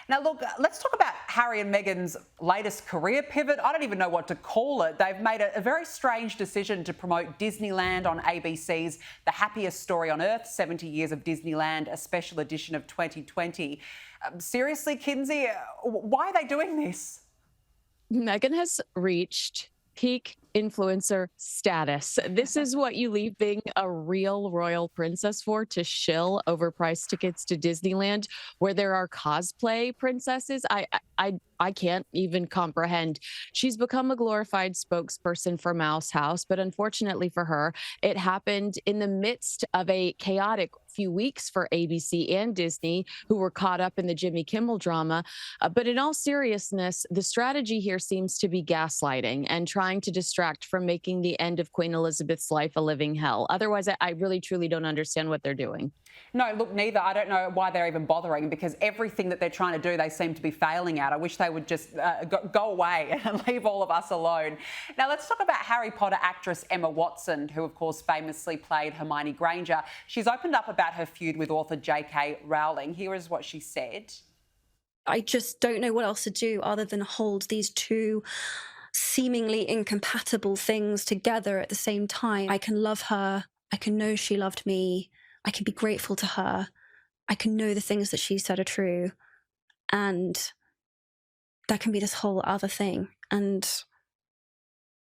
Now, look, let's talk about Harry and Meghan's latest career pivot. I don't even know what to call it. They've made a very strange decision to promote Disneyland on ABC's The Happiest Story on Earth, 70 Years of Disneyland, a special edition of 2020. Seriously, Kinsey, why are they doing this? Meghan has reached peak influencer status. This is what you leave being a real royal princess for, to shill overpriced tickets to Disneyland where there are cosplay princesses. I can't even comprehend. She's become a glorified spokesperson for Mouse House, but unfortunately for her, it happened in the midst of a chaotic few weeks for ABC and Disney, who were caught up in the Jimmy Kimmel drama. But in all seriousness, the strategy here seems to be gaslighting and trying to distract from making the end of Queen Elizabeth's life a living hell. Otherwise, I really, truly don't understand what they're doing. No, look, neither. I don't know why they're even bothering, because everything that they're trying to do, they seem to be failing at. I wish they would just go away and leave all of us alone. Now, let's talk about Harry Potter actress Emma Watson, who, of course, famously played Hermione Granger. She's opened up about her feud with author J.K. Rowling. Here is what she said. I just don't know what else to do other than hold these two seemingly incompatible things together at the same time. I can love her. I can know she loved me. I can be grateful to her. I can know the things that she said are true. And there can be this whole other thing. And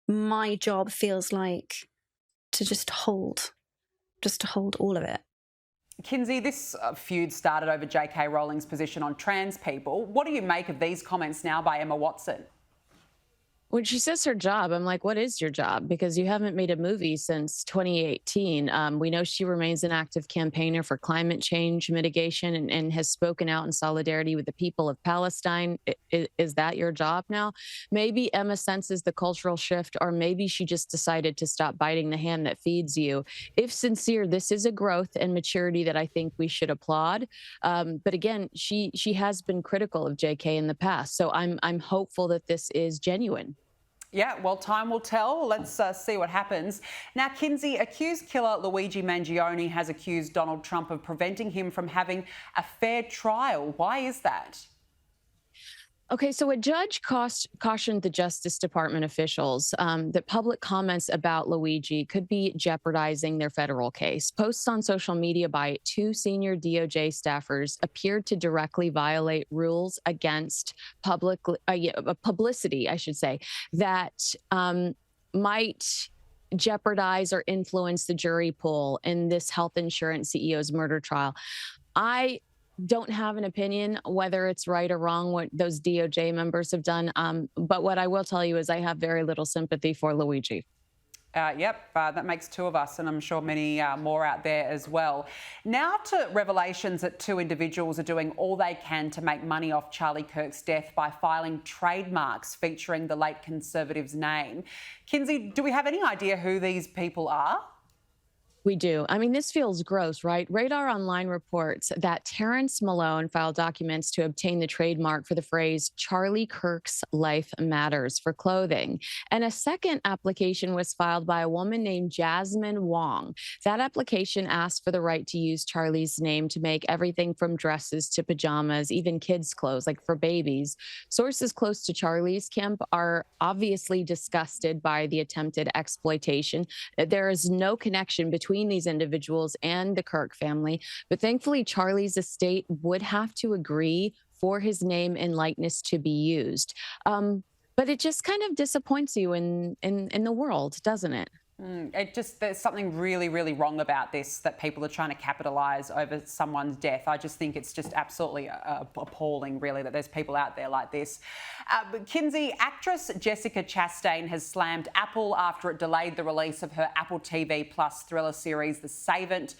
my job feels like to just hold all of it. Kinsey, this feud started over J.K. Rowling's position on trans people. What do you make of these comments now by Emma Watson? When she says her job, I'm like, what is your job? Because you haven't made a movie since 2018. We know she remains an active campaigner for climate change mitigation and has spoken out in solidarity with the people of Palestine. Is that your job now? Maybe Emma senses the cultural shift, or maybe she just decided to stop biting the hand that feeds you. If sincere, this is a growth and maturity that I think we should applaud. But again, she has been critical of JK in the past. So I'm hopeful that this is genuine. Yeah, well, time will tell. Let's see what happens. Now, Kinsey, accused killer Luigi Mangione has accused Donald Trump of preventing him from having a fair trial. Why is that? Okay, so a judge cautioned the Justice Department officials that public comments about Luigi could be jeopardizing their federal case. Posts on social media by two senior DOJ staffers appeared to directly violate rules against publicity, I should say, that might jeopardize or influence the jury pool in this health insurance CEO's murder trial. I don't have an opinion whether it's right or wrong what those DOJ members have done. But what I will tell you is I have very little sympathy for Luigi. That makes two of us, and I'm sure many more out there as well. Now to revelations that two individuals are doing all they can to make money off Charlie Kirk's death by filing trademarks featuring the late Conservative's name. Kinsey, do we have any idea who these people are? We do. I mean, this feels gross, right? Radar Online reports that Terrence Malone filed documents to obtain the trademark for the phrase Charlie Kirk's Life Matters for clothing. And a second application was filed by a woman named Jasmine Wong. That application asked for the right to use Charlie's name to make everything from dresses to pajamas, even kids' clothes, like for babies. Sources close to Charlie's camp are obviously disgusted by the attempted exploitation. There is no connection between these individuals and the Kirk family, but thankfully Charlie's estate would have to agree for his name and likeness to be used. But it just kind of disappoints you in the world, doesn't it? There's something really, really wrong about this, that people are trying to capitalise over someone's death. I just think it's just absolutely appalling, really, that there's people out there like this. But Kinsey, actress Jessica Chastain has slammed Apple after it delayed the release of her Apple TV Plus thriller series, The Savant,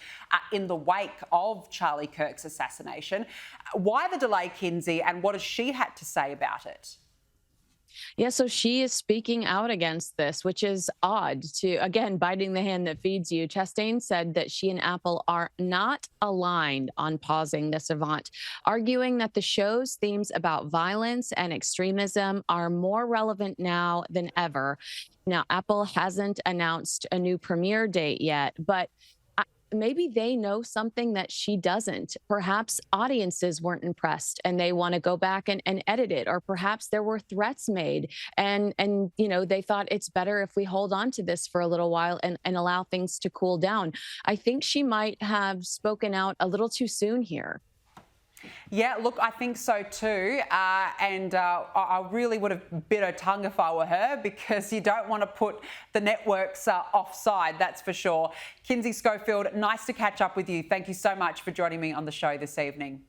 in the wake of Charlie Kirk's assassination. Why the delay, Kinsey, and what has she had to say about it? Yeah, so she is speaking out against this, which is odd to, again, biting the hand that feeds you. Chastain said that she and Apple are not aligned on pausing The Savant, arguing that the show's themes about violence and extremism are more relevant now than ever. Now, Apple hasn't announced a new premiere date yet, but maybe they know something that she doesn't. Perhaps audiences weren't impressed and they want to go back and edit it, or perhaps there were threats made and they thought it's better if we hold on to this for a little while and allow things to cool down. I think she might have spoken out a little too soon here. Yeah, look, I think so too. I really would have bit her tongue if I were her, because you don't want to put the networks offside, that's for sure. Kinsey Schofield, nice to catch up with you. Thank you so much for joining me on the show this evening.